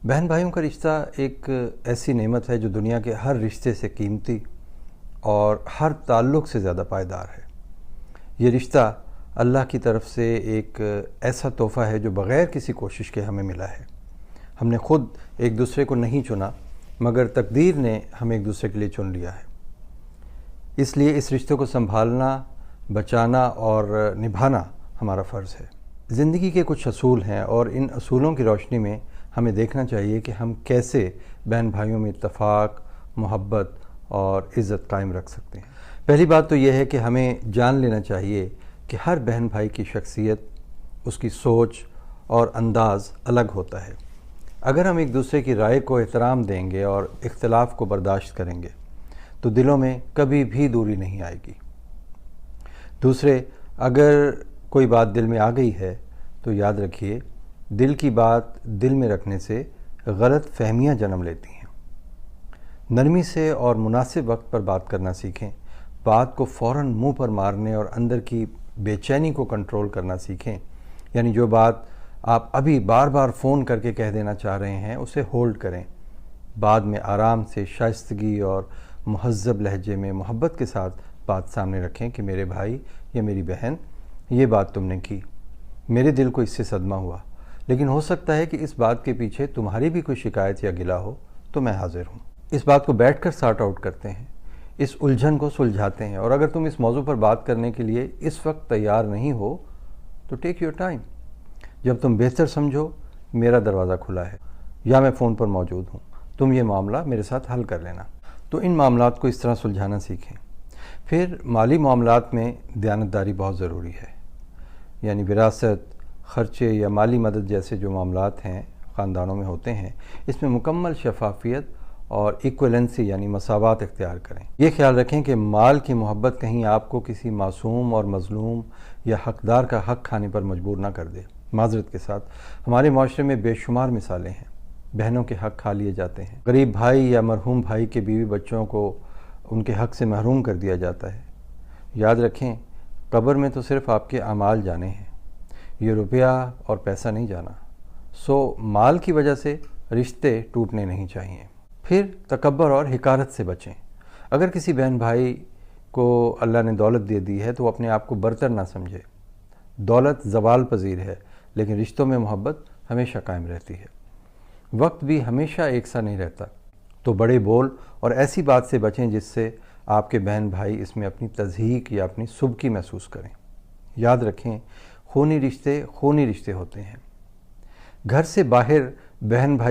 بہن بھائیوں کا رشتہ ایک ایسی نعمت ہے جو دنیا کے ہر رشتے سے قیمتی اور ہر تعلق سے زیادہ پائیدار ہے۔ یہ رشتہ اللہ کی طرف سے ایک ایسا تحفہ ہے جو بغیر کسی کوشش کے ہمیں ملا ہے۔ ہم نے خود ایک دوسرے کو نہیں چنا، مگر تقدیر نے ہمیں ایک دوسرے کے لیے چن لیا ہے۔ اس لیے اس رشتے کو سنبھالنا، بچانا اور نبھانا ہمارا فرض ہے۔ زندگی کے کچھ اصول ہیں اور ان اصولوں کی روشنی میں ہمیں دیکھنا چاہیے کہ ہم کیسے بہن بھائیوں میں اتفاق، محبت اور عزت قائم رکھ سکتے ہیں۔ پہلی بات تو یہ ہے کہ ہمیں جان لینا چاہیے کہ ہر بہن بھائی کی شخصیت، اس کی سوچ اور انداز الگ ہوتا ہے۔ اگر ہم ایک دوسرے کی رائے کو احترام دیں گے اور اختلاف کو برداشت کریں گے تو دلوں میں کبھی بھی دوری نہیں آئے گی۔ دوسرے، اگر کوئی بات دل میں آ گئی ہے تو یاد رکھیے، دل کی بات دل میں رکھنے سے غلط فہمیاں جنم لیتی ہیں۔ نرمی سے اور مناسب وقت پر بات کرنا سیکھیں۔ بات کو فوراً منہ پر مارنے اور اندر کی بے چینی کو کنٹرول کرنا سیکھیں۔ یعنی جو بات آپ ابھی بار بار فون کر کے کہہ دینا چاہ رہے ہیں اسے ہولڈ کریں، بعد میں آرام سے شائستگی اور مہذب لہجے میں محبت کے ساتھ بات سامنے رکھیں کہ میرے بھائی یا میری بہن، یہ بات تم نے کی، میرے دل کو اس سے صدمہ ہوا، لیکن ہو سکتا ہے کہ اس بات کے پیچھے تمہاری بھی کوئی شکایت یا گلہ ہو، تو میں حاضر ہوں۔ اس بات کو بیٹھ کر سارٹ آؤٹ کرتے ہیں، اس الجھن کو سلجھاتے ہیں، اور اگر تم اس موضوع پر بات کرنے کے لیے اس وقت تیار نہیں ہو تو ٹیک یور ٹائم۔ جب تم بہتر سمجھو، میرا دروازہ کھلا ہے یا میں فون پر موجود ہوں، تم یہ معاملہ میرے ساتھ حل کر لینا۔ تو ان معاملات کو اس طرح سلجھانا سیکھیں۔ پھر مالی معاملات میں دیانتداری بہت ضروری ہے۔ یعنی وراثت، خرچے یا مالی مدد جیسے جو معاملات ہیں خاندانوں میں ہوتے ہیں، اس میں مکمل شفافیت اور ایکویلنسی یعنی مساوات اختیار کریں۔ یہ خیال رکھیں کہ مال کی محبت کہیں آپ کو کسی معصوم اور مظلوم یا حقدار کا حق کھانے پر مجبور نہ کر دے۔ معذرت کے ساتھ، ہمارے معاشرے میں بے شمار مثالیں ہیں، بہنوں کے حق کھا لیے جاتے ہیں، غریب بھائی یا مرحوم بھائی کے بیوی بچوں کو ان کے حق سے محروم کر دیا جاتا ہے۔ یاد رکھیں، قبر میں تو صرف آپ کے اعمال جانے ہیں، یہ روپیہ اور پیسہ نہیں جانا۔ مال کی وجہ سے رشتے ٹوٹنے نہیں چاہیے۔ پھر تکبر اور حقارت سے بچیں۔ اگر کسی بہن بھائی کو اللہ نے دولت دے دی ہے تو وہ اپنے آپ کو برتر نہ سمجھے۔ دولت زوال پذیر ہے، لیکن رشتوں میں محبت ہمیشہ قائم رہتی ہے۔ وقت بھی ہمیشہ ایک سا نہیں رہتا، تو بڑے بول اور ایسی بات سے بچیں جس سے آپ کے بہن بھائی اس میں اپنی تضحیک یا اپنی سبکی محسوس کریں۔ یاد رکھیں، خونی رشتے ہوتے ہیں۔ گھر سے باہر بہن بھائی